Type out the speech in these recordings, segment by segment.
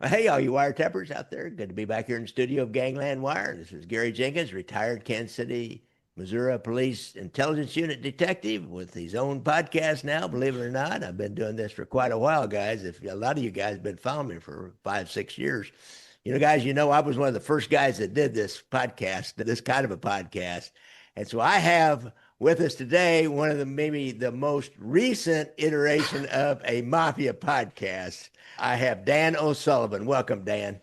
Hey, all you wiretappers out there. Good to be back here in the studio of Gangland Wire. This is Gary Jenkins, retired Kansas City, Missouri Police Intelligence Unit detective with his own podcast now, believe it or not. I've been doing this for quite a while, guys. If a lot of you guys have been following me for 5, 6 years. Guys, I was one of the first guys that did this podcast, this kind of a podcast. And so I have with us today one of the maybe the most recent iteration of a mafia podcast. I have Dan O'Sullivan. Welcome, Dan.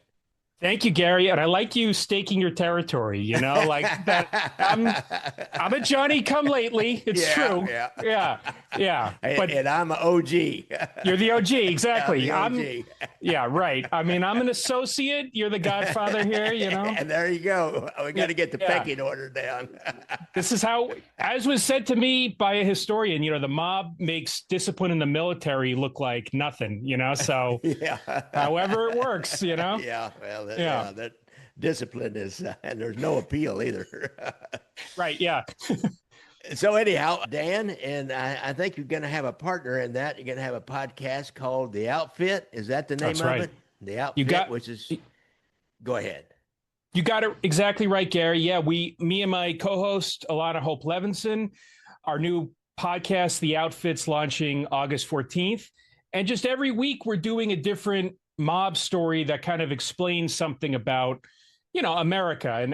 Thank you, Gary. And I like you staking your territory, like that. I'm a Johnny come lately. It's Yeah, true. yeah. Yeah. Yeah. And, But and I'm an OG. you're the OG. Exactly. I'm the OG. Yeah, right. I mean, I'm an associate. You're the godfather here. And there you go. We got to get the Yeah. pecking order down. This is how, as was said to me by a historian, the mob makes discipline in the military look like nothing, So Yeah. however it works, Yeah. Well, that discipline is, and there's no appeal either. Right. Yeah. So anyhow, Dan, and I think you're going to have a partner in that. You're going to have a podcast called The Outfit. Is that the name That's of right. it? The Outfit, which is, go ahead. You got it exactly right, Gary. Yeah, me and my co-host, Alana Hope Levinson, our new podcast, The Outfit's launching August 14th. And just every week we're doing a different mob story that kind of explains something about, America.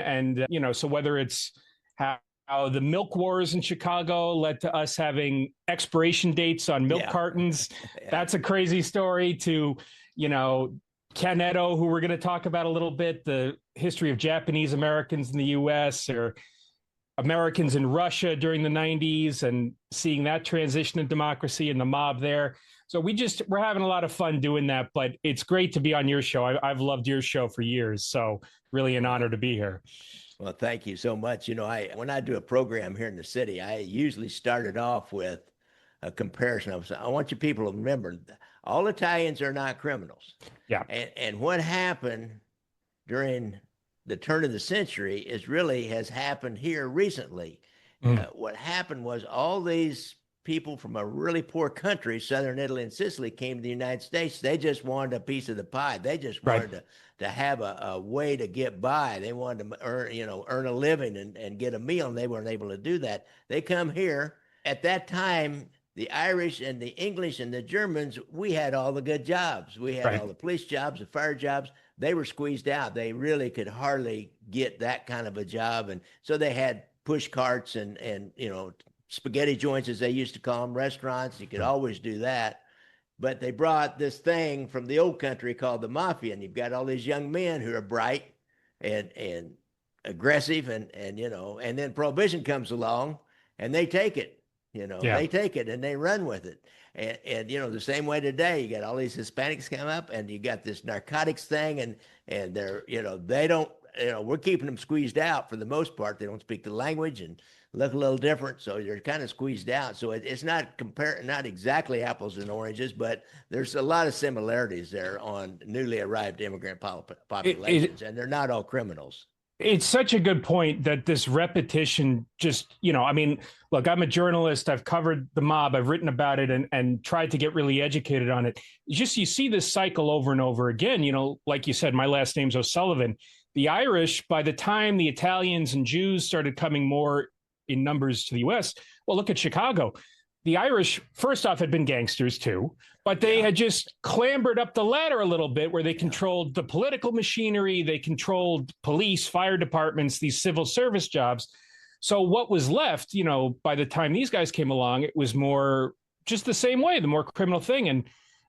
So whether it's how the milk wars in Chicago led to us having expiration dates on milk cartons. Yeah. That's a crazy story to, Ken Eto, who we're going to talk about a little bit, the history of Japanese Americans in the U.S. or Americans in Russia during the 90s and seeing that transition to democracy and the mob there. So we're having a lot of fun doing that, but it's great to be on your show. I've loved your show for years. So really an honor to be here. Well, thank you so much. When I do a program here in the city, I usually start it off with a comparison. I want you people to remember, all Italians are not criminals. Yeah. And what happened during the turn of the century has happened here recently. What happened was all these people from a really poor country, Southern Italy and Sicily, came to the United States. They just wanted a piece of the pie. They just wanted to have a way to get by. They wanted to earn a living and get a meal, and they weren't able to do that. They come here. At that time, the Irish and the English and the Germans, we had all the good jobs. We had all the police jobs, the fire jobs. They were squeezed out. They really could hardly get that kind of a job. And so they had push carts and spaghetti joints, as they used to call them, restaurants. You could always do that. But they brought this thing from the old country called the mafia, and you've got all these young men who are bright and aggressive, and then prohibition comes along, and they take it. They take it and they run with it. And the same way today, you got all these Hispanics come up, and you got this narcotics thing, and they're, they don't, we're keeping them squeezed out for the most part. They don't speak the language and look a little different, so they're kind of squeezed out. So it's not not exactly apples and oranges, but there's a lot of similarities there on newly arrived immigrant populations, and they're not all criminals. It's such a good point that this repetition just, look, I'm a journalist. I've covered the mob. I've written about it and tried to get really educated on it. You see this cycle over and over again. Like you said, my last name's O'Sullivan. The Irish, by the time the Italians and Jews started coming more in numbers to the U.S., well, look at Chicago. The Irish, first off, had been gangsters too, but they had just clambered up the ladder a little bit where they controlled the political machinery, they controlled police, fire departments, these civil service jobs. So what was left, by the time these guys came along, it was more just the same way, the more criminal thing. And,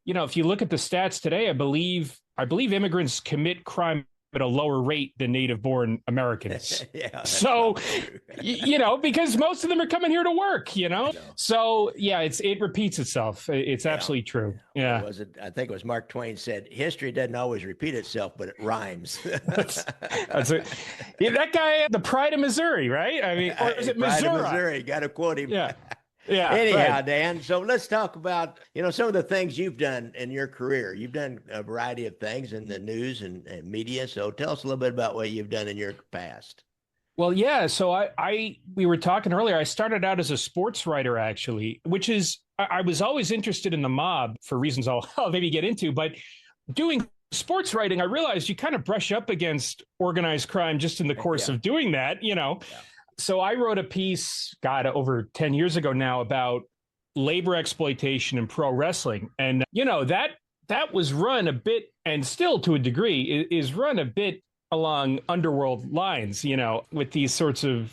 if you look at the stats today, I believe immigrants commit crime at a lower rate than native-born Americans. So, because most of them are coming here to work, So, yeah, it repeats itself. It's absolutely true. Yeah. I think it was Mark Twain said, history doesn't always repeat itself, but it rhymes. that's it. Yeah, that guy, the pride of Missouri, right? I mean, or is it Pride Missouri? of Missouri. Got to quote him. Yeah. Yeah. Anyhow, right. Dan, so let's talk about, some of the things you've done in your career. You've done a variety of things in the news and media. So tell us a little bit about what you've done in your past. Well, yeah. So we were talking earlier. I started out as a sports writer, actually, which is, I was always interested in the mob for reasons I'll maybe get into, but doing sports writing, I realized you kind of brush up against organized crime just in the course Yeah. of doing that, you know. Yeah. So I wrote a piece, God, over 10 years ago now about labor exploitation in pro wrestling. And, you know, that was run a bit, and still to a degree is run a bit along underworld lines, you know, with these sorts of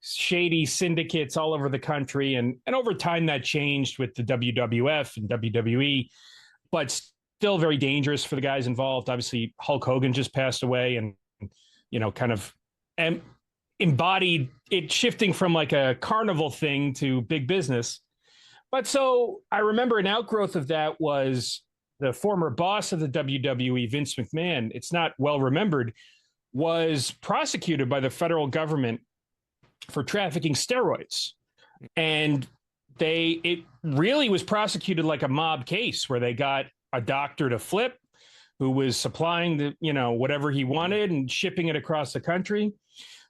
shady syndicates all over the country. And over time that changed with the WWF and WWE, but still very dangerous for the guys involved. Obviously, Hulk Hogan just passed away, and, you know, kind of embodied it, shifting from like a carnival thing to big business. But so I remember an outgrowth of that was the former boss of the WWE, Vince McMahon. It's not well remembered, was prosecuted by the federal government for trafficking steroids. And it really was prosecuted like a mob case, where they got a doctor to flip who was supplying the, you know, whatever he wanted and shipping it across the country.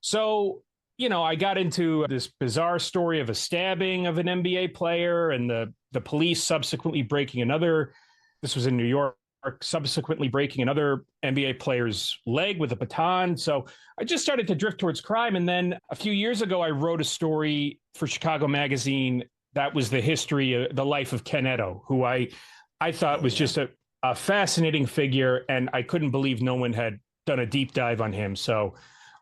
So, you know, I got into this bizarre story of a stabbing of an NBA player, and the police subsequently breaking another, this was in New York, subsequently breaking another NBA player's leg with a baton. So I just started to drift towards crime. And then a few years ago, I wrote a story for Chicago Magazine that was the history, the life of Ken Eto, who I thought was just a fascinating figure. And I couldn't believe no one had done a deep dive on him. So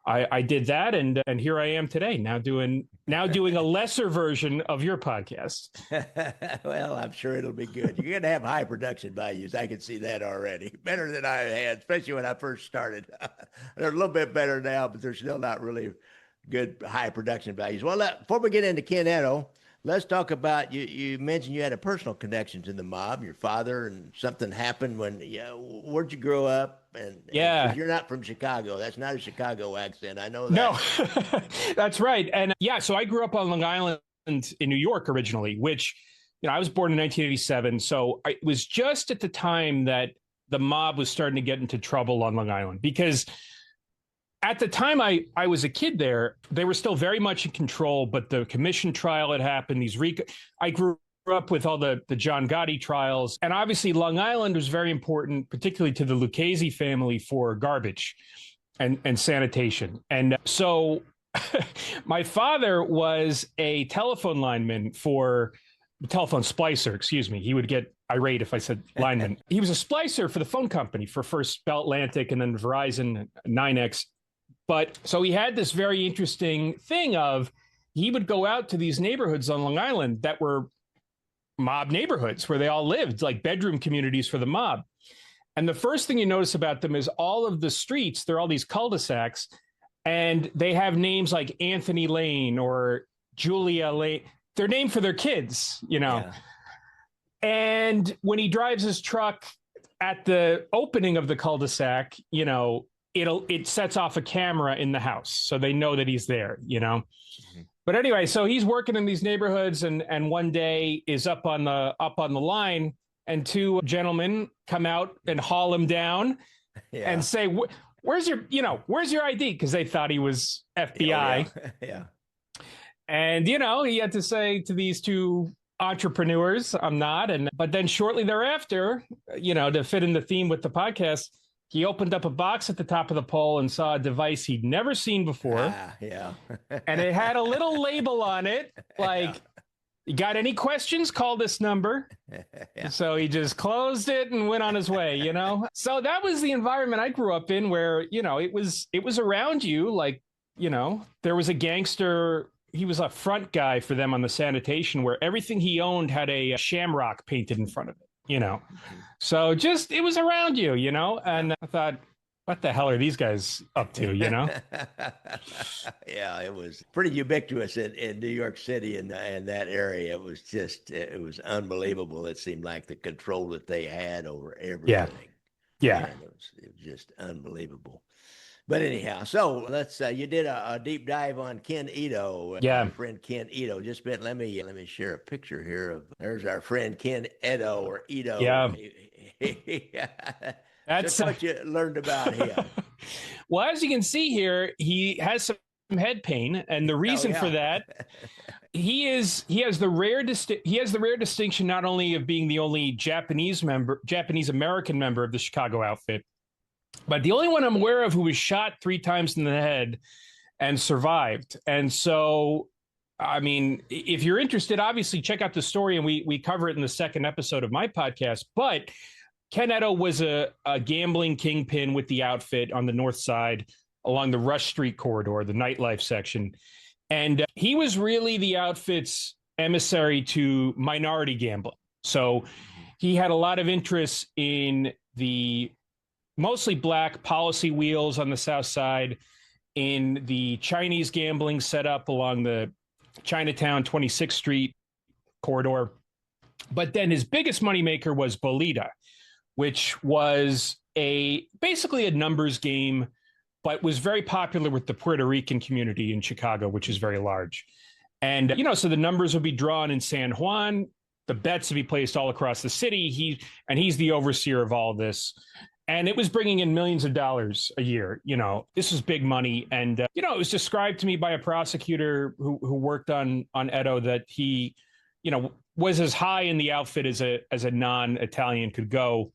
I did that, and here I am today, now doing a lesser version of your podcast. Well, I'm sure it'll be good. You're going to have high production values. I can see that already. Better than I had, especially when I first started. They're a little bit better now, but they're still not really good high production values. Well, before we get into Ken Eto, let's talk about, you mentioned you had a personal connection to the mob, your father, and something happened when, where'd you grow up? And you're not from Chicago. That's not a Chicago accent. I know that. No, that's right. And so I grew up on Long Island in New York originally, which, you know, I was born in 1987. So it was just at the time that the mob was starting to get into trouble on Long Island, because at the time I was a kid there, they were still very much in control, but the commission trial had happened. I grew up with all the John Gotti trials. And obviously Long Island was very important, particularly to the Lucchese family, for garbage and sanitation. And so my father was a telephone lineman for telephone splicer, excuse me. He would get irate if I said lineman. He was a splicer for the phone company, for first Bell Atlantic and then Verizon 9X. But so he had this very interesting thing of, he would go out to these neighborhoods on Long Island that were mob neighborhoods, where they all lived, like bedroom communities for the mob. And the first thing you notice about them is all of the streets, they're all these cul-de-sacs, and they have names like Anthony Lane or Julia Lane. They're named for their kids, you know. Yeah. And when he drives his truck at the opening of the cul-de-sac, you know, it sets off a camera in the house, so they know that he's there, you know. Mm-hmm. But anyway, so he's working in these neighborhoods, and one day is up on the line, and two gentlemen come out and haul him down and say, where's your ID? Because they thought he was FBI. Yeah. And, you know, he had to say to these two entrepreneurs, I'm not. But then shortly thereafter, you know, to fit in the theme with the podcast, he opened up a box at the top of the pole and saw a device he'd never seen before. And it had a little label on it, like, you got any questions? Call this number. So he just closed it and went on his way, you know? So that was the environment I grew up in, where, you know, it was around you. Like, you know, there was a gangster. He was a front guy for them on the sanitation, where everything he owned had a shamrock painted in front of it, you know? So just, it was around you, you know? And I thought, what the hell are these guys up to, you know? Yeah, it was pretty ubiquitous in New York City and that area. It was unbelievable. It seemed like the control that they had over everything. Yeah. Man, it was just unbelievable. But anyhow, so let's you did a deep dive on Ken Eto. Yeah. My friend Ken Eto. Just let me share a picture here of, there's our friend Ken Eto, or Eto. Yeah. That's what you learned about him. Well, as you can see here, he has some head pain, and the reason for that he has the rare distinction not only of being the only Japanese American member of the Chicago outfit, but the only one I'm aware of who was shot 3 times in the head and survived. And so, I mean, if you're interested, obviously check out the story, and we cover it in the second episode of my podcast. But Ken Eto was a gambling kingpin with the outfit on the north side along the Rush Street corridor, the nightlife section. And he was really the outfit's emissary to minority gambling. So he had a lot of interest in the mostly black policy wheels on the south side, in the Chinese gambling setup along the Chinatown 26th Street corridor. But then his biggest moneymaker was bolita, which was basically a numbers game, but was very popular with the Puerto Rican community in Chicago, which is very large. And, so the numbers would be drawn in San Juan, the bets would be placed all across the city. He's the overseer of all this. And it was bringing in millions of dollars a year. This was big money. And, it was described to me by a prosecutor who worked on Eto that he, was as high in the outfit as a non-Italian could go.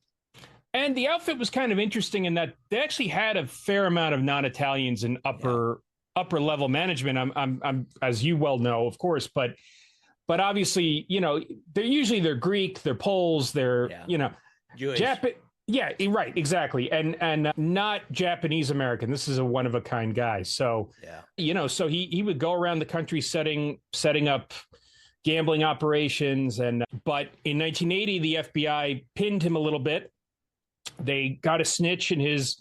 And the outfit was kind of interesting in that they actually had a fair amount of non-Italians in upper level management. I'm as you well know, of course, but obviously, they're Greek, they're Poles, they're Jewish. Yeah, right, exactly, and not Japanese American. This is a one of a kind guy. So so he would go around the country setting up gambling operations, but in 1980 the FBI pinned him a little bit. They got a snitch in his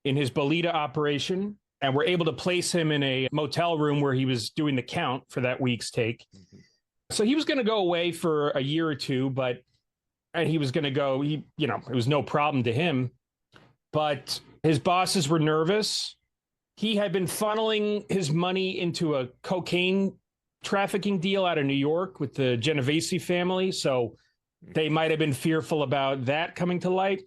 bolita operation and were able to place him in a motel room where he was doing the count for that week's take. Mm-hmm. So he was going to go away for a year or two, and he was going to go, it was no problem to him, but his bosses were nervous. He had been funneling his money into a cocaine trafficking deal out of New York with the Genovese family. So they might have been fearful about that coming to light.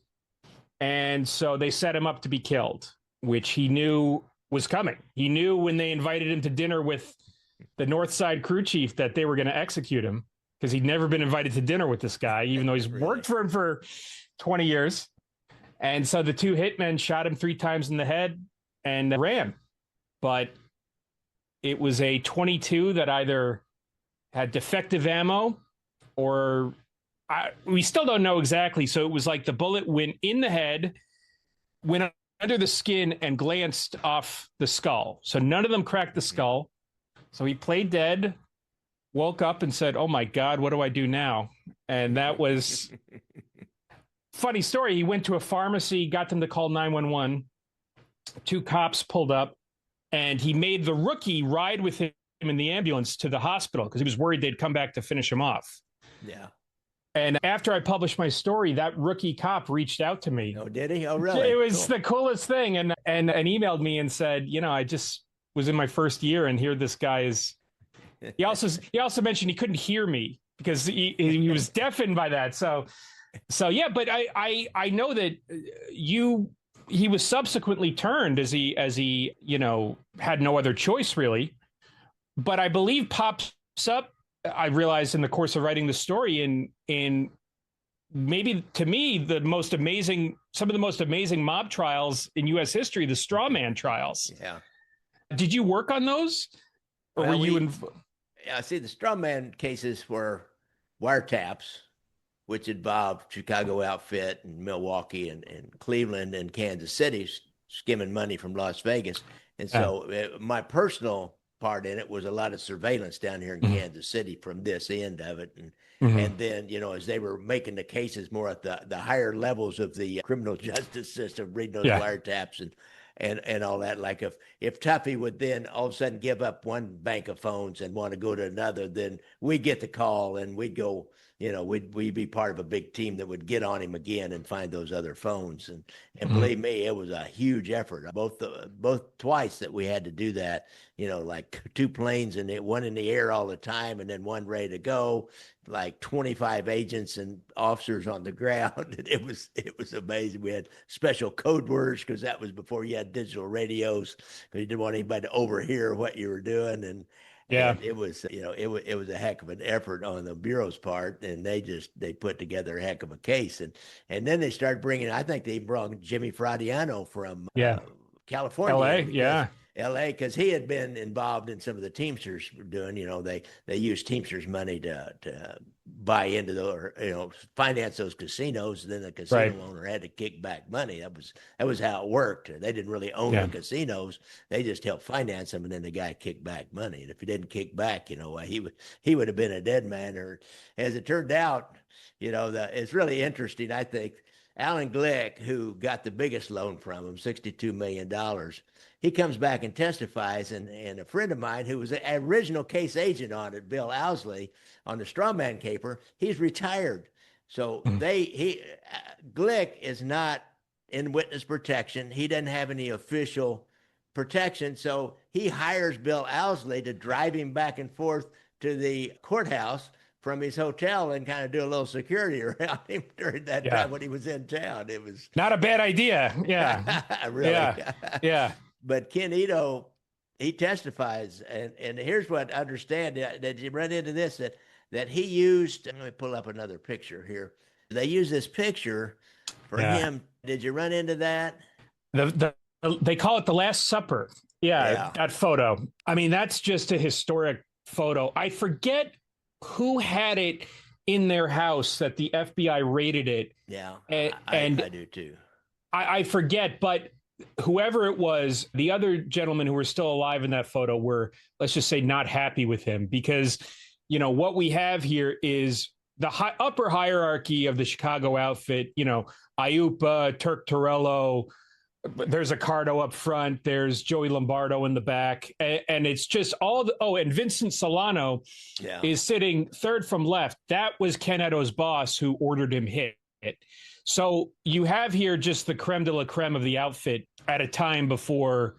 And so they set him up to be killed, which he knew was coming. He knew when they invited him to dinner with the North Side crew chief that they were going to execute him, because he'd never been invited to dinner with this guy, even though he's worked for him for 20 years. And so the 2 hitmen shot him 3 times in the head and ran. But it was a 22 that either had defective ammo or we still don't know exactly. So it was like the bullet went in the head, went under the skin, and glanced off the skull. So none of them cracked the skull. So he played dead, woke up and said, "Oh my God, what do I do now?" And that was funny story. He went to a pharmacy, got them to call 911. 2 cops pulled up, and he made the rookie ride with him in the ambulance to the hospital because he was worried they'd come back to finish him off. Yeah. And after I published my story, that rookie cop reached out to me. Oh, did he? Oh, really? It was the coolest thing. And emailed me and said, I just was in my first year, and here this guy is. He also mentioned he couldn't hear me because he was deafened by that. So yeah, but I know that he was subsequently turned as he had no other choice really. But I believe pops up, I realized in the course of writing the story, in maybe to me some of the most amazing mob trials in U.S. history, the straw man trials. Yeah. Did you work on those, or were you? Yeah. See, the straw man cases were wiretaps, which involved Chicago outfit and Milwaukee and Cleveland and Kansas City skimming money from Las Vegas. And so my personal part in it was a lot of surveillance down here in Kansas City from this end of it. And then, as they were making the cases more at the higher levels of the criminal justice system, reading those wiretaps and all that, like if Tuffy would then all of a sudden give up one bank of phones and want to go to another, then we get the call and we'd go, we'd be part of a big team that would get on him again and find those other phones. And believe me, it was a huge effort. Both twice that we had to do that, like 2 planes and one in the air all the time and then one ready to go, like 25 agents and officers on the ground. And it was amazing. We had special code words because that was before you had digital radios, because you didn't want anybody to overhear what you were doing. Yeah. And it was, it was a heck of an effort on the bureau's part, and they put together a heck of a case, and then they started bringing. I think they brought Jimmy Fradiano from Yeah. California LA. in because Yeah. L.A. because he had been involved in some of the Teamsters doing. They used Teamsters money to buy into the or finance those casinos. And then the casino Right. owner had to kick back money. That was how it worked. They didn't really own the Yeah. casinos. They just helped finance them, and then the guy kicked back money. And if he didn't kick back, he would have been a dead man. Or as it turned out, it's really interesting. I think Alan Glick, who got the biggest loan from him, $62 million, he comes back and testifies. And a friend of mine who was an original case agent on it, Bill Owsley, on the strawman caper, he's retired. So Glick is not in witness protection. He doesn't have any official protection. So he hires Bill Owsley to drive him back and forth to the courthouse from his hotel and kind of do a little security around him during that time when he was in town. It was not a bad idea. Yeah. really. Yeah. But Ken Eto, he testifies, and here's what I understand. Did you run into this? That he used, let me pull up another picture here. They use this picture for him. Did you run into that? They call it the Last Supper. Yeah, that photo. I mean, that's just a historic photo. I forget who had it in their house that the FBI raided it. Yeah, and I do too. I forget, but whoever it was, the other gentlemen who were still alive in that photo were, let's just say, not happy with him because, what we have here is the upper hierarchy of the Chicago outfit, Iupa, Turk Torello, there's Accardo up front, there's Joey Lombardo in the back, and it's just and Vincent Solano is sitting third from left. That was Ken Eto's boss who ordered him hit. So you have here just the creme de la creme of the outfit at a time before,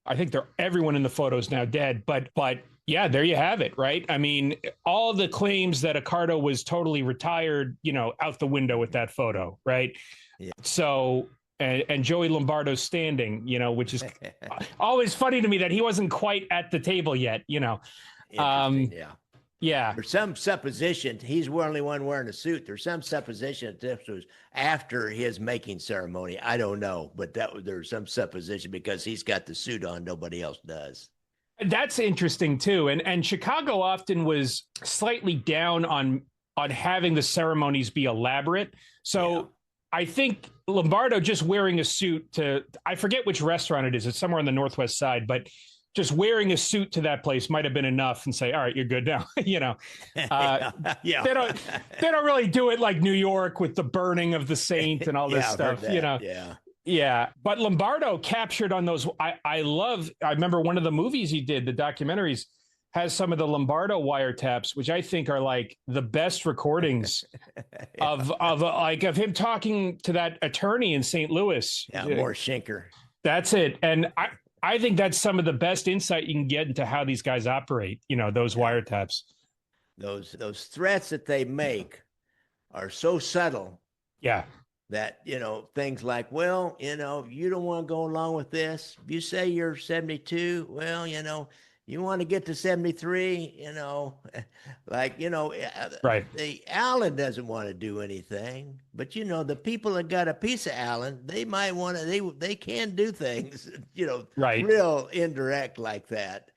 I think everyone in the photo is now dead, but yeah, there you have it, right? I mean, all the claims that Accardo was totally retired, out the window with that photo, right? Yeah. So, and Joey Lombardo standing, which is always funny to me that he wasn't quite at the table yet, Interesting, Yeah. There's some supposition he's the only one wearing a suit. There's some supposition that this was after his making ceremony. I don't know, but there's some supposition because he's got the suit on, nobody else does. That's interesting too. And Chicago often was slightly down on having the ceremonies be elaborate. So I think Lombardo just wearing a suit I forget which restaurant it is. It's somewhere on the Northwest side, but just wearing a suit to that place might have been enough and say, all right, you're good now. They don't really do it like New York with the burning of the saint and all this stuff, Yeah. But Lombardo captured on those. I remember one of the movies he did, the documentaries, has some of the Lombardo wiretaps, which I think are like the best recordings of him talking to that attorney in St. Louis. Yeah, Morris Schenker. That's it. And I think that's some of the best insight you can get into how these guys operate, those wiretaps. Those threats that they make are so subtle. Yeah. That, things like, well, you don't want to go along with this. If you say you're 72, well, you want to get to 73, right. The Allen doesn't want to do anything, but the people that got a piece of Allen, they might want to, they can do things, right. Real indirect like that.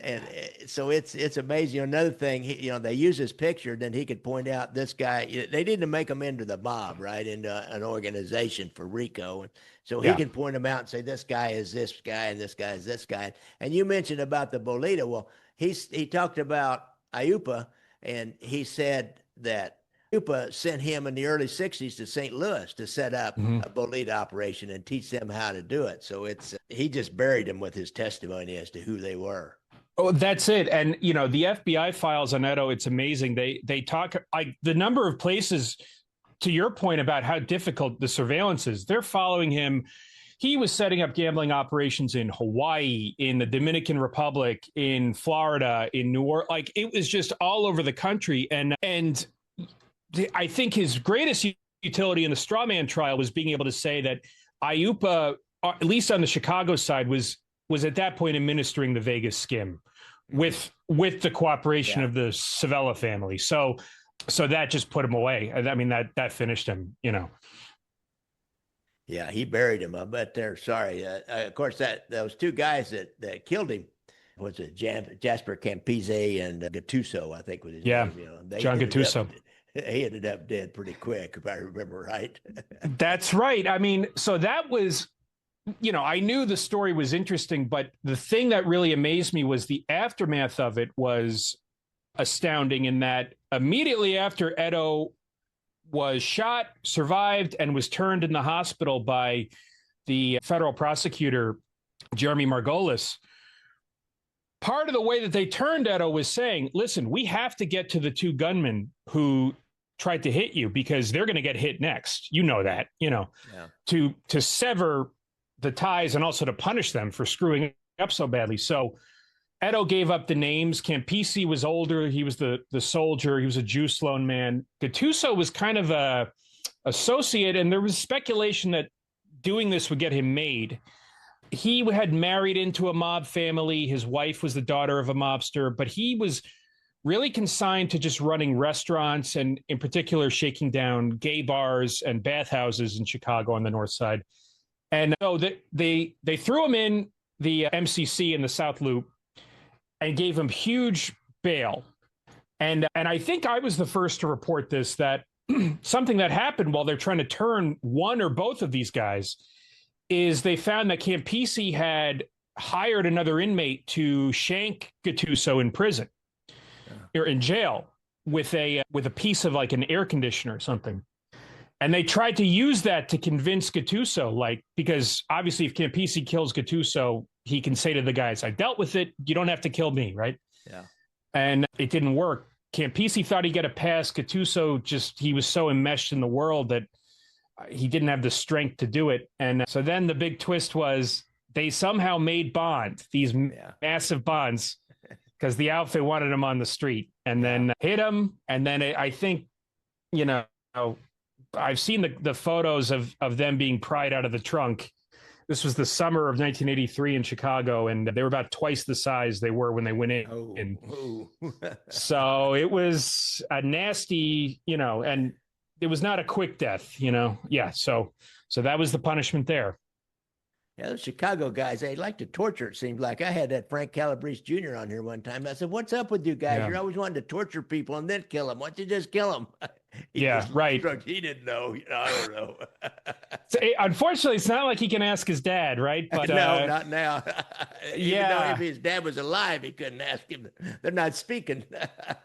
And so it's amazing. Another thing, they use his picture, then he could point out this guy. They need to make him into the mob, right? Into an organization for RICO. And so he can point them out and say, this guy is this guy and this guy is this guy. And you mentioned about the bolita. Well, he talked about Iupa, and he said that Iupa sent him in the early 60s to St. Louis to set up a bolita operation and teach them how to do it. So he just buried them with his testimony as to who they were. Oh, that's it. And, the FBI files on Eto, it's amazing. They talk the number of places, to your point about how difficult the surveillance is. They're following him. He was setting up gambling operations in Hawaii, in the Dominican Republic, in Florida, in New Orleans. Like, it was just all over the country. And I think his greatest utility in the strawman trial was being able to say that Iupa, at least on the Chicago side, was at that point administering the Vegas skim, with the cooperation Yeah. of the Savella family. So that just put him away. I mean, that finished him, you know. Yeah, he buried him. I bet they're sorry. Of course, those two guys that killed him was it Jasper Campese and Gattuso, I think was his Yeah, name. You know, John Gattuso. He ended up dead pretty quick, if I remember right. That's right. I mean, so that was, you know, I knew the story was interesting, but the thing that really amazed me was the aftermath of it was astounding in that immediately after Eto was shot, survived, and was turned in the hospital by the federal prosecutor, Jeremy Margolis. Part of the way that they turned Eto was saying, listen, we have to get to the two gunmen who tried to hit you because they're going to get hit next. You know that, you know, to sever the ties and also to punish them for screwing up so badly. So Eto gave up the names. Campisi was older. He was the soldier. He was a Jew Sloan man. Gattuso was kind of a associate, and there was speculation that doing this would get him made. He had married into a mob family. His wife was the daughter of a mobster, but he was really consigned to just running restaurants and in particular shaking down gay bars and bathhouses in Chicago on the north side. And so they threw him in the MCC in the South Loop and gave him huge bail. And I think I was the first to report this, that something that happened while they're trying to turn one or both of these guys is they found that Campisi had hired another inmate to shank Gattuso in prison or in jail with a piece of like an air conditioner or something. And they tried to use that to convince Gattuso, like, because obviously if Campisi kills Gattuso, he can say to the guys, I dealt with it. You don't have to kill me, right? Yeah. And it didn't work. Campisi thought he'd get a pass. Gattuso he was so enmeshed in the world that he didn't have the strength to do it. And so then the big twist was they somehow made bond, these massive bonds, because the outfit wanted him on the street and then hit him. And then I think, you know, I've seen the photos of them being pried out of the trunk. This was the summer of 1983 in Chicago, and they were about twice the size they were when they went in. So it was a nasty, you know, and it was not a quick death, you know. Yeah, so that was the punishment there. Yeah, those Chicago guys, they like to torture, it seems like. I had that Frank Calabrese Jr. on here one time. I said, what's up with you guys? Yeah. You're always wanting to torture people and then kill them. Why don't you just kill them? Right. He didn't know. You know, I don't know. Unfortunately, it's not like he can ask his dad, right? But no, not now. Even though if his dad was alive, he couldn't ask him. They're not speaking.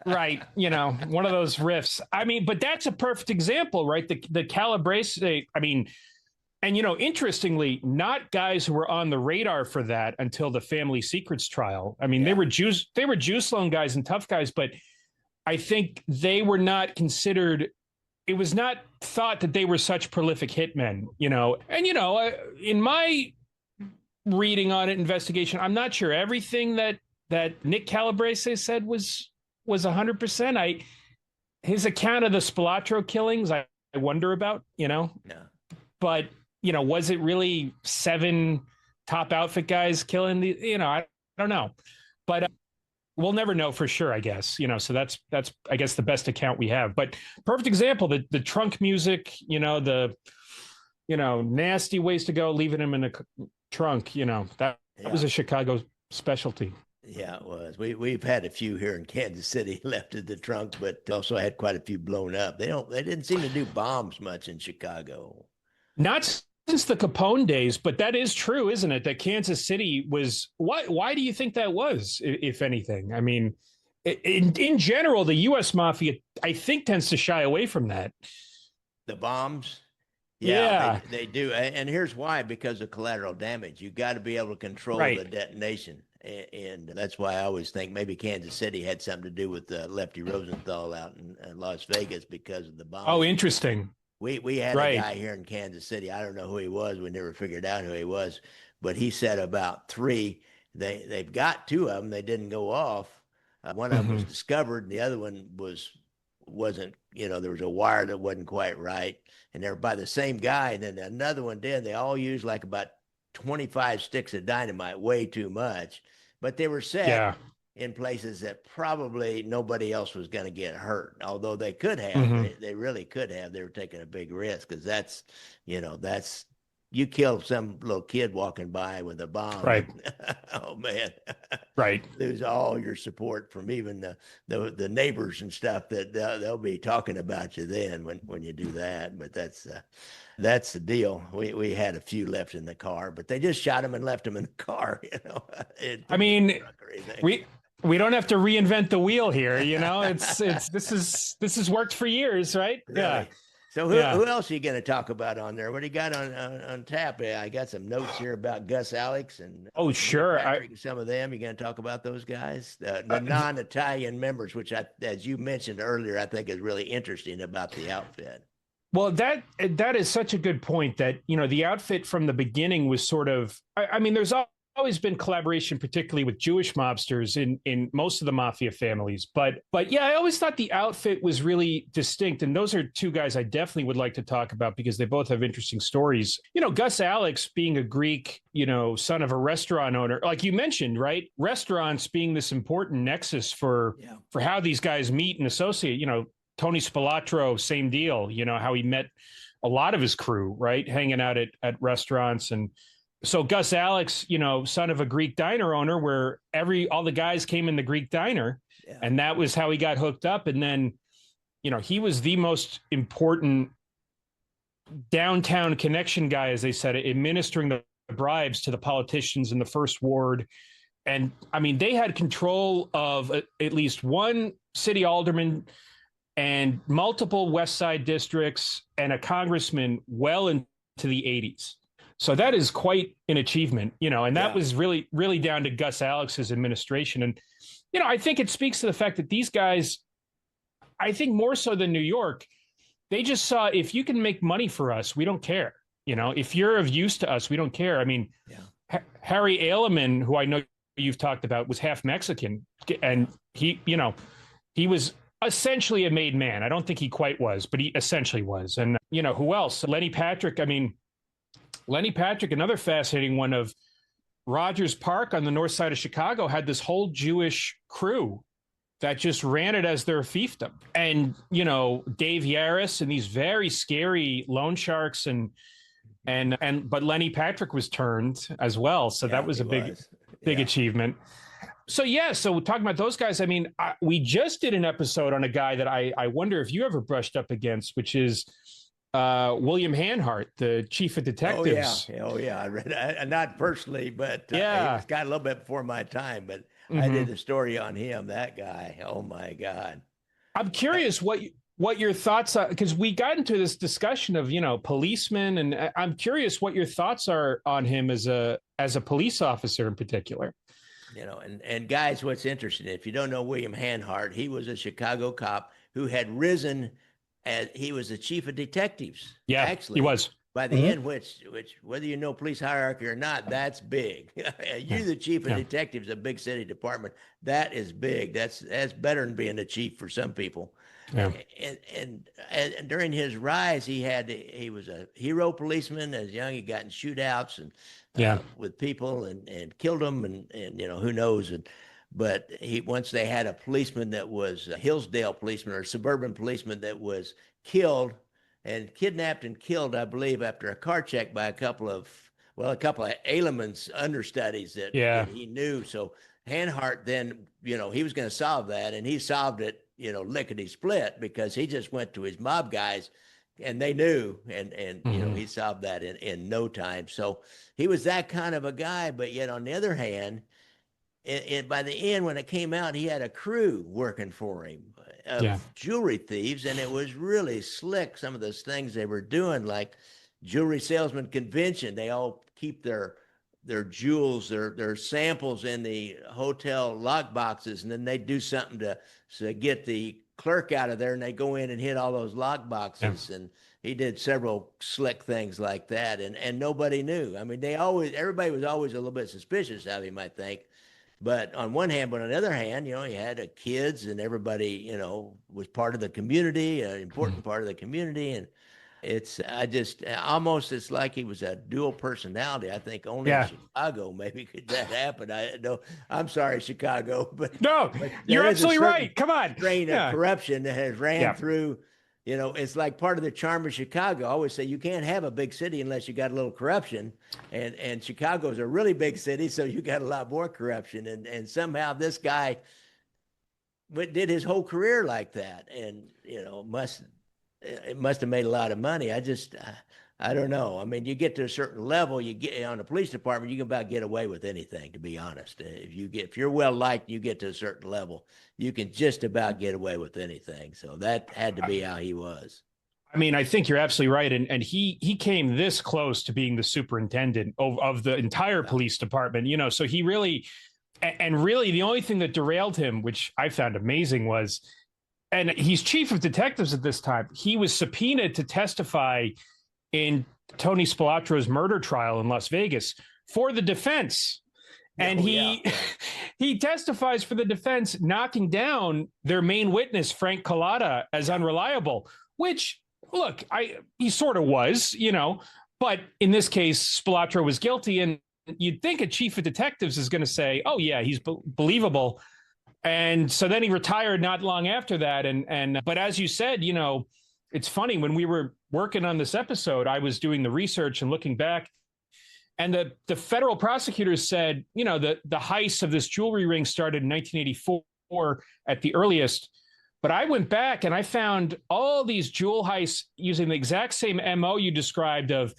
Right. You know, one of those riffs. I mean, but that's a perfect example, right? The Calabrese, I mean, and, you know, interestingly, not guys who were on the radar for that until the Family Secrets trial. I mean, they were Jews Sloan guys and tough guys, but I think they were not considered. It was not thought that they were such prolific hitmen, you know. And, you know, in my reading on it, investigation, I'm not sure everything that Nick Calabrese said was 100%. His account of the Spilatro killings, I wonder about, you know. No. But, you know, was it really 7 top outfit guys killing the, you know, I don't know. But we'll never know for sure, I guess, you know, so that's, I guess, the best account we have. But perfect example, the trunk music, you know, nasty ways to go, leaving him in a trunk, you know, that was a Chicago specialty. Yeah, it was. We've had a few here in Kansas City left in the trunk, but also had quite a few blown up. They didn't seem to do bombs much in Chicago. Not since the Capone days, but that is true, isn't it? That Kansas City was, why do you think that was, if anything? I mean, in general, the U.S. Mafia, I think, tends to shy away from that. The bombs? Yeah. They do. And here's why, because of collateral damage. You got to be able to control the detonation. And that's why I always think maybe Kansas City had something to do with Lefty Rosenthal out in Las Vegas because of the bombs. Oh, interesting. We had a guy here in Kansas City. I don't know who he was. We never figured out who he was, but he said about 3. They've got 2 of them. They didn't go off. One of them was discovered, and the other one wasn't. You know, there was a wire that wasn't quite right, and they were by the same guy. And then another one did. They all used like about 25 sticks of dynamite, way too much, but they were set. Yeah. in places that probably nobody else was going to get hurt, although they could have. Hmm. They really could have. They were taking a big risk because that's, that's you kill some little kid walking by with a bomb, Right. and oh man, Right. lose all your support from even the neighbors and stuff that they'll be talking about you then when you do that. But that's the deal. We had a few left in the car, but they just shot him and left him in the car. I mean, truck or anything. we don't have to reinvent the wheel here. It's this has worked for years, right? Really? Yeah. So Yeah. who else are you going to talk about on there? What do you got on tap? I got some notes here about Gus Alex and Oh, sure. Patrick, some of them. You going to talk about those guys, the non-Italian members, which as you mentioned earlier, I think is really interesting about the outfit. Well, that is such a good point that, the outfit from the beginning was sort of, I mean, there's always been collaboration, particularly with Jewish mobsters in most of the mafia families. But yeah, I always thought the outfit was really distinct. And those are two guys I definitely would like to talk about because they both have interesting stories. Gus Alex being a Greek, son of a restaurant owner, like you mentioned, right? Restaurants being this important nexus for how these guys meet and associate, Tony Spilatro, same deal, how he met a lot of his crew, right? Hanging out at restaurants. And so Gus Alex, son of a Greek diner owner where all the guys came in the Greek diner and that was how he got hooked up. And then, he was the most important downtown connection guy, as they said, administering the bribes to the politicians in the first ward. And I mean, they had control of at least one city alderman and multiple West Side districts and a congressman well into the 80s. So that is quite an achievement, and that was really, really down to Gus Alex's administration. And, I think it speaks to the fact that these guys, I think more so than New York, they just saw, if you can make money for us, we don't care. If you're of use to us, we don't care. I mean, Harry Aleman, who I know you've talked about, was half Mexican, and he was essentially a made man. I don't think he quite was, but he essentially was. And, who else? Lenny Patrick. I mean, Lenny Patrick, another fascinating one of Rogers Park on the north side of Chicago, had this whole Jewish crew that just ran it as their fiefdom. And, Dave Yaris and these very scary loan sharks but Lenny Patrick was turned as well. So that was a big achievement. So talking about those guys, I mean, we just did an episode on a guy that I wonder if you ever brushed up against, which is William Hanhart, the chief of detectives. Oh yeah. I read it. Not personally, but he was got a little bit before my time. But I did a story on him. That guy. Oh my God. I'm curious what your thoughts are, because we got into this discussion of policemen, and I'm curious what your thoughts are on him as a police officer in particular. And guys, what's interesting, if you don't know William Hanhart, he was a Chicago cop who had risen as he was the chief of detectives. Yeah, actually, he was. By the end, which whether you know police hierarchy or not, that's big. You're the chief of detectives, a big city department. That is big. That's better than being a chief for some people. Yeah. And during his rise, he was a hero policeman. As young, he got in shootouts and with people and killed them and who knows. But once they had a policeman that was a Hillsdale policeman or a suburban policeman that was killed and kidnapped and killed, I believe, after a car check by a couple of Aleman's understudies that he knew. So Hanhart then, he was going to solve that, and he solved it, lickety split, because he just went to his mob guys and they knew, and he solved that in no time. So he was that kind of a guy. But yet on the other hand, by the end, when it came out, he had a crew working for him of jewelry thieves, and it was really slick. Some of those things they were doing, like jewelry salesman convention, they all keep their jewels, their samples in the hotel lock boxes, and then they do something to get the clerk out of there, and they go in and hit all those lock boxes. And he did several slick things like that, and nobody knew. I mean, everybody was always a little bit suspicious of him, I think. But on one hand, but on the other hand, he had kids, and everybody, was part of the community, an important part of the community. And It's I just almost it's like he was a dual personality. I think only in Yeah. Chicago maybe could that happen. I no, I'm sorry, Chicago, No, but you're there is a absolutely certain right. Come on. strain of Yeah. corruption that has ran Yeah. through. It's like part of the charm of Chicago. I always say you can't have a big city unless you got a little corruption, and Chicago's a really big city, so you got a lot more corruption, and somehow this guy did his whole career like that, and it must have made a lot of money. I don't know. I mean, you get to a certain level, you get on the police department, you can about get away with anything, to be honest. If you're well liked, you get to a certain level, you can just about get away with anything. So that had to be how he was. I mean, I think you're absolutely right. And he came this close to being the superintendent of the entire police department, so he really, and really the only thing that derailed him, which I found amazing, was, and he's chief of detectives at this time, he was subpoenaed to testify in Tony Spilatro's murder trial in Las Vegas for the defense. And he testifies for the defense, knocking down their main witness, Frank Collada, as unreliable, which, look, he sort of was, but in this case, Spilatro was guilty. And you'd think a chief of detectives is going to say, oh, yeah, he's believable. And so then he retired not long after that. But as you said, it's funny, when we were working on this episode, I was doing the research and looking back, and the federal prosecutors said, the heist of this jewelry ring started in 1984 at the earliest. But I went back and I found all these jewel heists using the exact same MO you described of,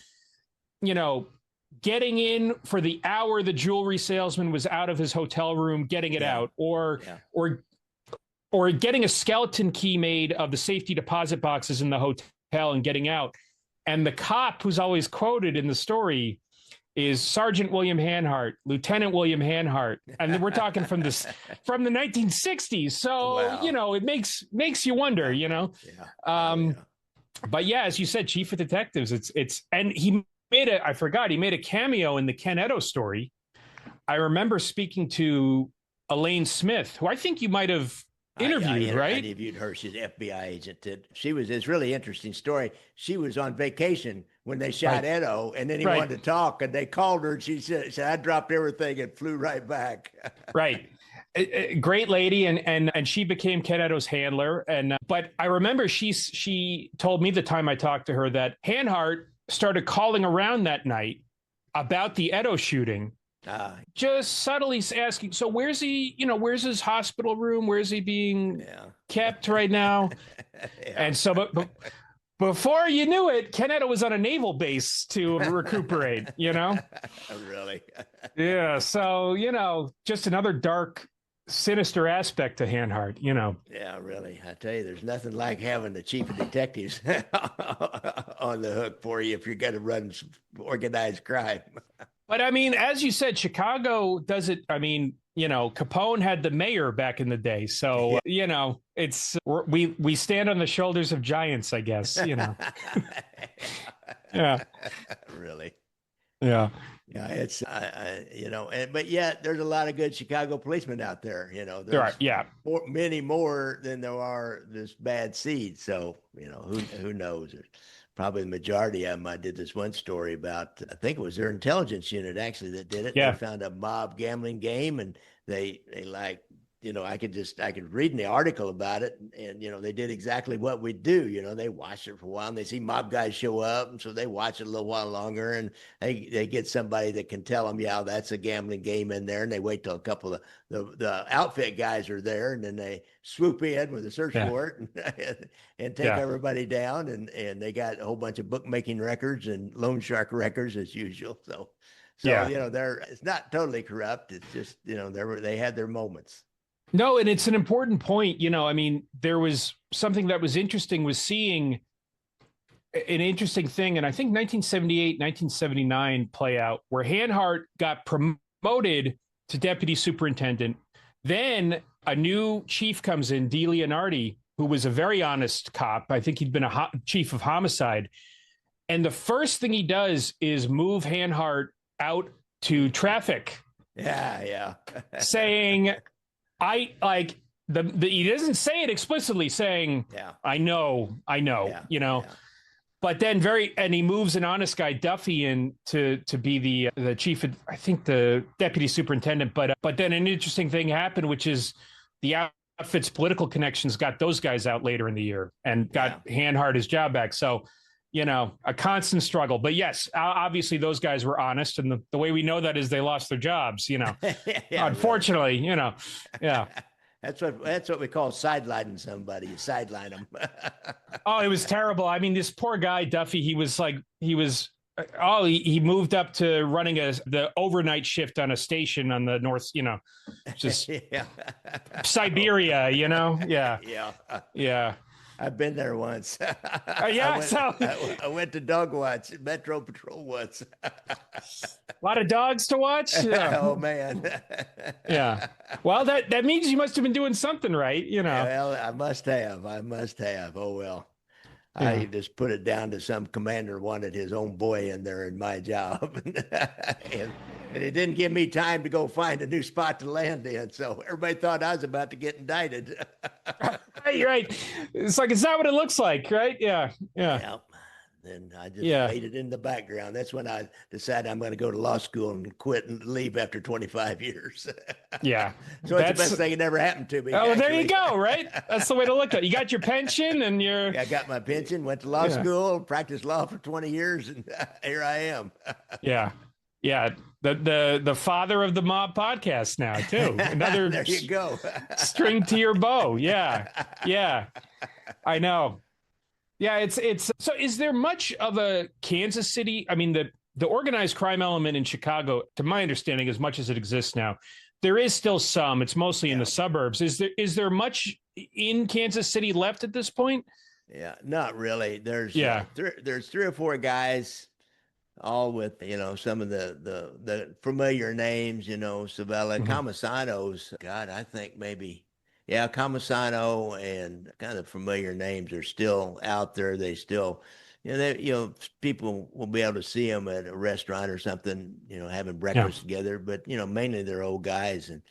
getting in for the hour the jewelry salesman was out of his hotel room, getting it out, or getting a skeleton key made of the safety deposit boxes in the hotel and getting out. And the cop who's always quoted in the story is Sergeant William Hanhart, Lieutenant William Hanhart. And we're talking from the 1960s. So, it makes you wonder, But yeah, as you said, chief of detectives, and he made a cameo in the Ken Eto story. I remember speaking to Elaine Smith, who I think you might have interviewed, right? I interviewed her. She's an FBI agent. It's a really interesting story. She was on vacation when they shot Eto, and then he wanted to talk, and they called her, and she said, I dropped everything and flew right back. Right. A great lady, and she became Ken Eto's handler. But I remember she told me the time I talked to her that Hanhart started calling around that night about the Eto shooting. Just subtly asking, so where's he, where's his hospital room? Where's he being kept right now? And so, but before you knew it, Ken Eto was on a naval base to recuperate, Really? Yeah. So, just another dark, sinister aspect to Hanhart, Yeah, really. I tell you, there's nothing like having the chief of detectives on the hook for you if you're going to run some organized crime. But I mean, as you said, Chicago does it. I mean, Capone had the mayor back in the day. So, we stand on the shoulders of giants, I guess, Yeah. Really? Yeah. Yeah, it's but yet there's a lot of good Chicago policemen out there. There are, many more than there are this bad seed. So who knows? Probably the majority of them. I did this one story about, I think it was their intelligence unit actually that did it. Yeah. They found a mob gambling game, and they like, I could read in the article about it, and they did exactly what we do. They watched it for a while, and they see mob guys show up, and so they watch it a little while longer, and they get somebody that can tell them, yeah, that's a gambling game in there, and they wait till a couple of the outfit guys are there, and then they swoop in with a search warrant and take everybody down, and they got a whole bunch of bookmaking records and loan shark records as usual. So it's not totally corrupt. It's just they had their moments. No, and it's an important point. I mean, there was something that was interesting, was seeing an interesting thing. And I think 1978, 1979 play out where Hanhart got promoted to deputy superintendent. Then a new chief comes in, D. Leonardi, who was a very honest cop. I think he'd been a chief of homicide. And the first thing he does is move Hanhart out to traffic. Yeah. Saying, he doesn't say it explicitly, saying, I know, But then he moves an honest guy Duffy in to be the chief, I think the deputy superintendent. But then an interesting thing happened, which is the outfit's political connections got those guys out later in the year and got Hanhart his job back. So, a constant struggle. But yes, obviously those guys were honest, and the way we know that is they lost their jobs. Unfortunately, yeah. That's what we call sidelining somebody. You sideline them. Oh, it was terrible. I mean, this poor guy Duffy. He moved up to running the overnight shift on a station on the north. Just Siberia. Yeah. I've been there once. I went to dog watch, Metro Patrol once. A lot of dogs to watch. Yeah. Oh man. Yeah. Well, that means you must have been doing something right. Well, I must have. Oh well. Yeah. I just put it down to some commander wanted his own boy in there in my job, and it didn't give me time to go find a new spot to land in. So everybody thought I was about to get indicted. Right. It's like, it's not what it looks like, right? Yeah. Then I just made it in the background. That's when I decided I'm going to go to law school and quit and leave after 25 years. Yeah. So it's the best thing that ever happened to me. Oh, actually. There you go, right? That's the way to look at it. You got your pension and you're... Yeah, I got my pension, went to law school, practiced law for 20 years, and here I am. Yeah. The father of the mob podcast now, too. Another there you go. String to your bow. Yeah. I know. Yeah, it's so is there much of a Kansas City? I mean, the organized crime element in Chicago, to my understanding, as much as it exists now, there is still some. It's mostly in the suburbs. Is there much in Kansas City left at this point? Yeah, not really. There's there's 3 or 4 guys, all with some of the familiar names. Savella, Comisano's. God, I think maybe. Yeah, Comisano and kind of familiar names are still out there. They still, people will be able to see them at a restaurant or something, having breakfast together. But mainly they're old guys, and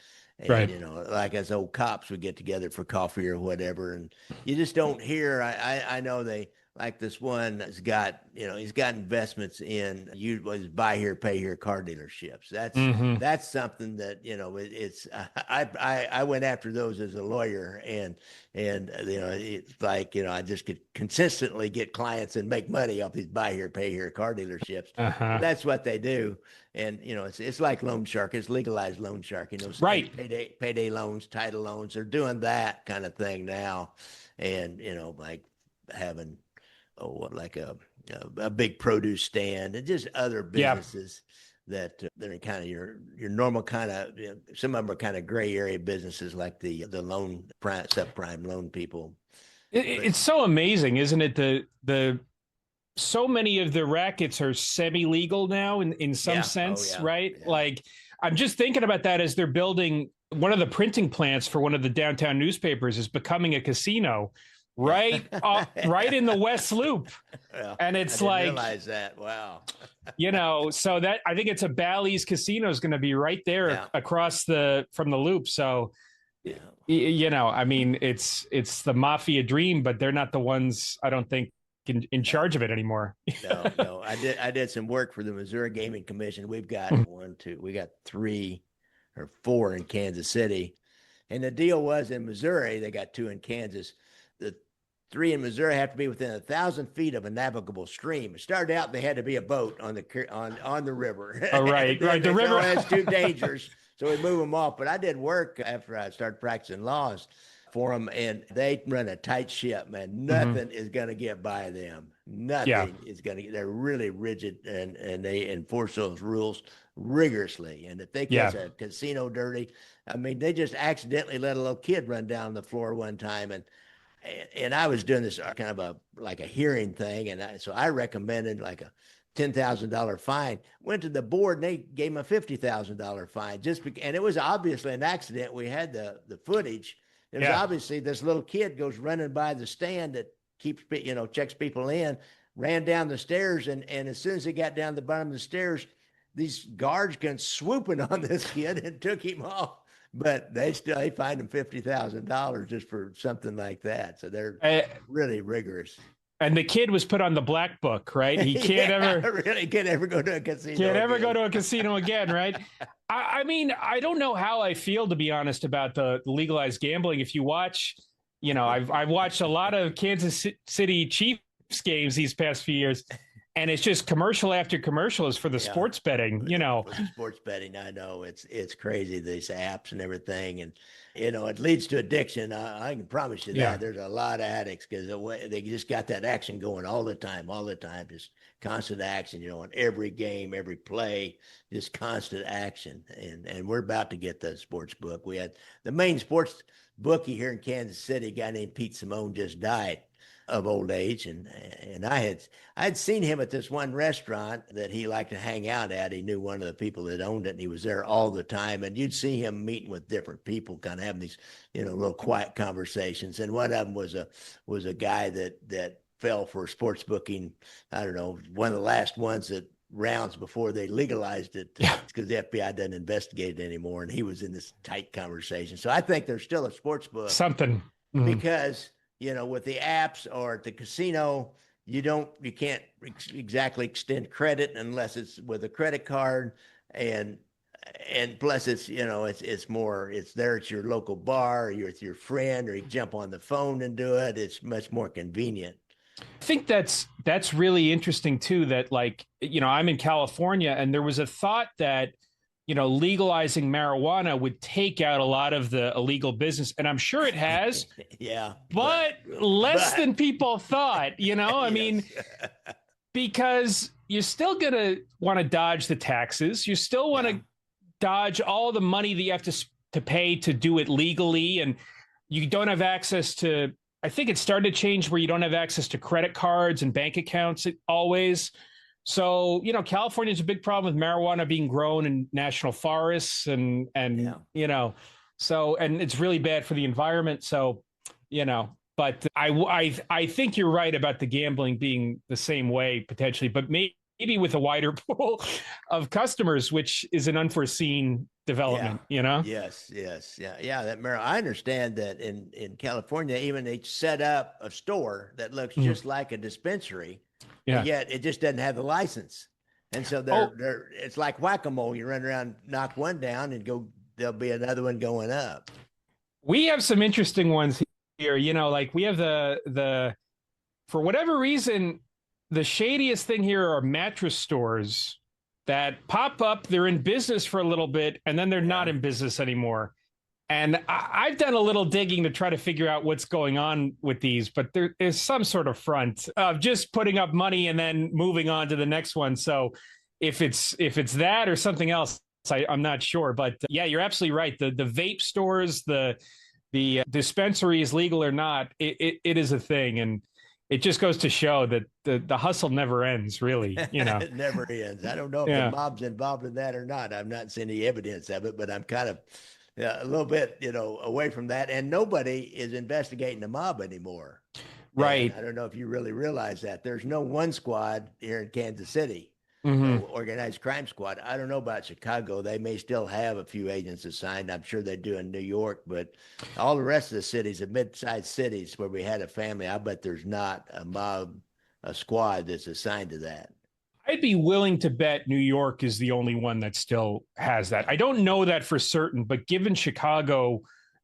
right. Like as old cops would get together for coffee or whatever. And you just don't hear. I know they. Like this one has got, he's got investments in buy here, pay here car dealerships. That's something that, it's, I went after those as a lawyer and it's like, I just could consistently get clients and make money off these buy here, pay here car dealerships. That's what they do. And, it's like loan shark, it's legalized loan shark, right. Payday loans, title loans, they're doing that kind of thing now. And, like having, like a big produce stand and just other businesses that they're kind of your normal kind of, some of them are kind of gray area businesses like the loan subprime loan people. It's so amazing, isn't it? The so many of the rackets are semi-legal now in some sense, right? Yeah. Like I'm just thinking about that as they're building one of the printing plants for one of the downtown newspapers is becoming a casino. Right in the West Loop. And it's I didn't realize that. Wow. So that I think it's a Bally's casino is going to be right there across from the loop. So, I mean, it's the mafia dream, but they're not the ones I don't think in charge of it anymore. No. I did some work for the Missouri Gaming Commission. We've got we got 3 or 4 in Kansas City. And the deal was in Missouri, they got 2 in Kansas. The 3 in Missouri have to be within 1,000 feet of a navigable stream. It started out they had to be a boat on the river. Oh, right. The river. That's too dangerous, so we move them off. But I did work after I started practicing laws for them, and they run a tight ship, man. Nothing is going to get by them. Nothing is going to. They're really rigid, and they enforce those rules rigorously. And if they catch a casino dirty, I mean, they just accidentally let a little kid run down the floor one time, and I was doing this kind of a hearing thing, and so I recommended like a $10,000 fine. Went to the board and they gave him a $50,000 fine and it was obviously an accident. We had the footage. It was obviously this little kid goes running by the stand that keeps checks people in, ran down the stairs, and as soon as he got down the bottom of the stairs, these guards came swooping on this kid and took him off. But they fined him $50,000 just for something like that. So they're really rigorous. And the kid was put on the black book, right? He can't really can't ever go to a casino. Can't ever go to a casino again, right? I mean, I don't know how I feel, to be honest, about the legalized gambling. If you watch, I've watched a lot of Kansas City Chiefs games these past few years, and it's just commercial after commercial is for the sports betting. For the sports betting, I know it's crazy, these apps and everything, and it leads to addiction. I can promise you that. There's a lot of addicts because they just got that action going all the time, just constant action. On every game, every play, just constant action. And we're about to get the sports book. We had the main sports bookie here in Kansas City, a guy named Pete Simone, just died of old age, and I'd seen him at this one restaurant that he liked to hang out at. He knew one of the people that owned it, and he was there all the time. And you'd see him meeting with different people, kind of having these, little quiet conversations. And one of them was a guy that fell for sports booking. I don't know, one of the last ones that rounds before they legalized it, because the FBI doesn't investigate it anymore. And he was in this tight conversation. So I think there's still a sports book. Something. Because with the apps or at the casino, you can't exactly extend credit unless it's with a credit card, and plus it's there at your local bar, or you're with your friend, or you jump on the phone and do it. It's much more convenient. I think that's really interesting too, that I'm in California, and there was a thought that legalizing marijuana would take out a lot of the illegal business. And I'm sure it has. But less than people thought, I mean, because you're still going to want to dodge the taxes. You still want to dodge all the money that you have to pay to do it legally. And you don't have access to, I think it started to change where you don't have access to credit cards and bank accounts always. So, California is a big problem with marijuana being grown in national forests and it's really bad for the environment. So, but I think you're right about the gambling being the same way potentially, but maybe with a wider pool of customers, which is an unforeseen development, Yes. Yeah. That I understand that in California, even they set up a store that looks just like a dispensary. Yeah. Yet it just doesn't have the license. And so it's like whack-a-mole. You run around, knock one down, and there'll be another one going up. We have some interesting ones here. We have the for whatever reason, the shadiest thing here are mattress stores that pop up. They're in business for a little bit, and then they're not in business anymore. And I've done a little digging to try to figure out what's going on with these, but there is some sort of front of just putting up money and then moving on to the next one. So if it's that or something else, I'm not sure. But you're absolutely right. The vape stores, the dispensaries, legal or not, it is a thing. And it just goes to show that the hustle never ends, really. It never ends. I don't know if the mob's involved in that or not. I've not seen any evidence of it, but I'm kind of a little bit, away from that. And nobody is investigating the mob anymore. Right. And I don't know if you really realize that. There's no one squad here in Kansas City, organized crime squad. I don't know about Chicago. They may still have a few agents assigned. I'm sure they do in New York, but all the rest of the cities, the mid-sized cities where we had a family, I bet there's not a squad that's assigned to that. I'd be willing to bet New York is the only one that still has that. I don't know that for certain, but given Chicago,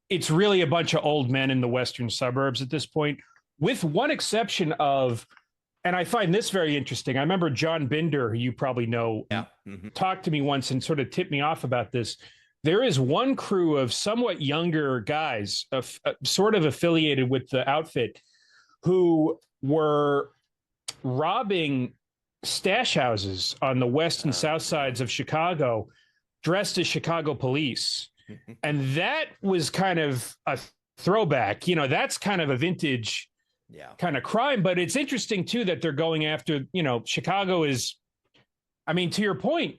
it's really a bunch of old men in the western suburbs at this point, with one exception of, and I find this very interesting. I remember John Binder, who you probably know, talked to me once and sort of tipped me off about this. There is one crew of somewhat younger guys, sort of affiliated with the outfit, who were robbing stash houses on the west and south sides of Chicago, dressed as Chicago police. And that was kind of a throwback. That's kind of a vintage kind of crime. But it's interesting, too, that they're going after, Chicago is, I mean, to your point,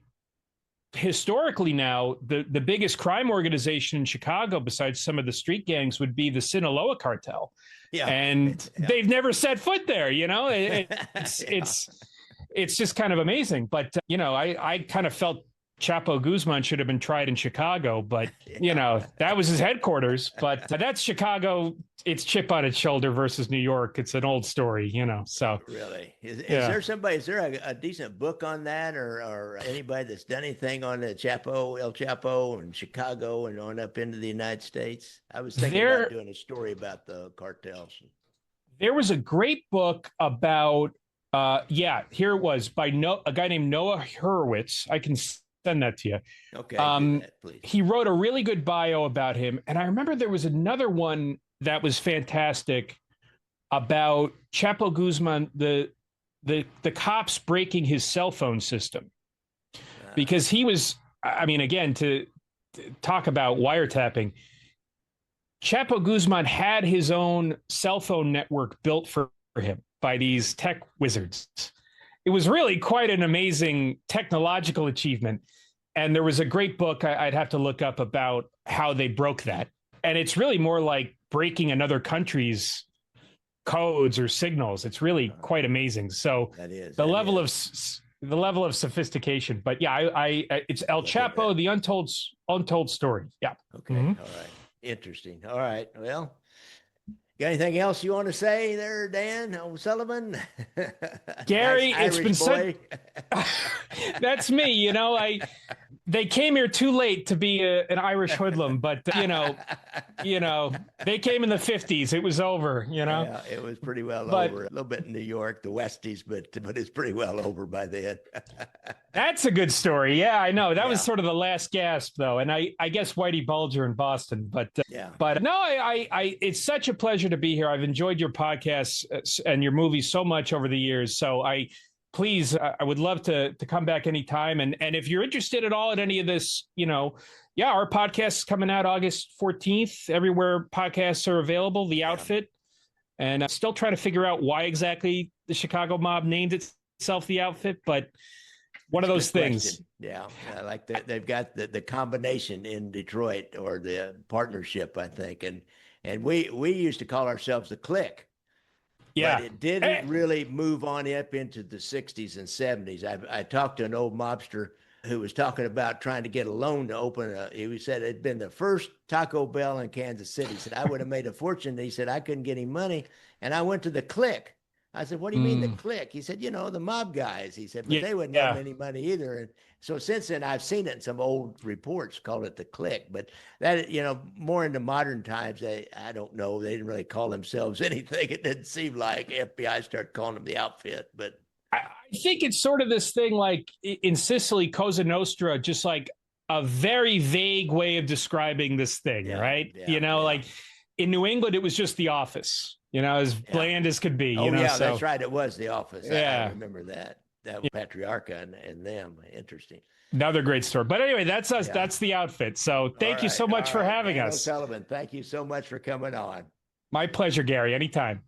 historically now, the biggest crime organization in Chicago, besides some of the street gangs, would be the Sinaloa cartel. Yeah. And they've never set foot there, it's just kind of amazing. But, I kind of felt Chapo Guzman should have been tried in Chicago, but that was his headquarters. But that's Chicago. It's chip on its shoulder versus New York. It's an old story, So really, is there somebody? Is there a decent book on that, or anybody that's done anything on the El Chapo, and Chicago, and on up into the United States? I was thinking about doing a story about the cartels. There was a great book about. Here it was by a guy named Noah Hurwitz. I can send that to you. Okay, do that, please. He wrote a really good bio about him, and I remember there was another one that was fantastic about Chapo Guzman, the cops breaking his cell phone system, because he was. I mean, again, to talk about wiretapping, Chapo Guzman had his own cell phone network built for him by these tech wizards. It was really quite an amazing technological achievement. And there was a great book I'd have to look up about how they broke that. And it's really more like breaking another country's codes or signals. It's really quite amazing. So the level of sophistication. But it's El Chapo, the untold story. Yeah. Okay. Mm-hmm. All right. Interesting. All right. Well, got anything else you want to say there, Dan O'Sullivan? Gary, nice it's been that's me. They came here too late to be an Irish hoodlum, but they came in the 50s. It was over. Yeah, it was pretty well over. A little bit in New York, the Westies, but it's pretty well over by then. That's a good story. Yeah, I know. That was sort of the last gasp, though, and I guess Whitey Bulger in Boston. But no, it's such a pleasure to be here. I've enjoyed your podcasts and your movies so much over the years. So I would love to come back anytime. And if you're interested at all in any of this, our podcast is coming out August 14th, everywhere podcasts are available, The Outfit. And I'm still trying to figure out why exactly the Chicago mob named itself The Outfit, but one of those things. Yeah. Like they've got the combination in Detroit, or the partnership, I think. And we used to call ourselves the Clique. Yeah, but it didn't really move on up into the 60s and 70s. I talked to an old mobster who was talking about trying to get a loan to open he said it'd been the first Taco Bell in Kansas City. He said, I would have made a fortune. He said, I couldn't get any money. And I went to the Clique. I said, what do you mean the Clique? He said, the mob guys. He said, but they wouldn't have any money either. And so since then, I've seen it in some old reports, called it the Clique. But that, more into modern times, I don't know. They didn't really call themselves anything. It didn't seem like FBI started calling them the Outfit. But I think it's sort of this thing like in Sicily, Cosa Nostra, just like a very vague way of describing this thing, right? Like in New England, it was just The Office. As bland as could be. That's right. It was The Office. I remember that. That was Patriarcha and them. Interesting. Another great story. But anyway, that's us. That's The Outfit. So thank you so much for having us. Sullivan, thank you so much for coming on. My pleasure, Gary. Anytime.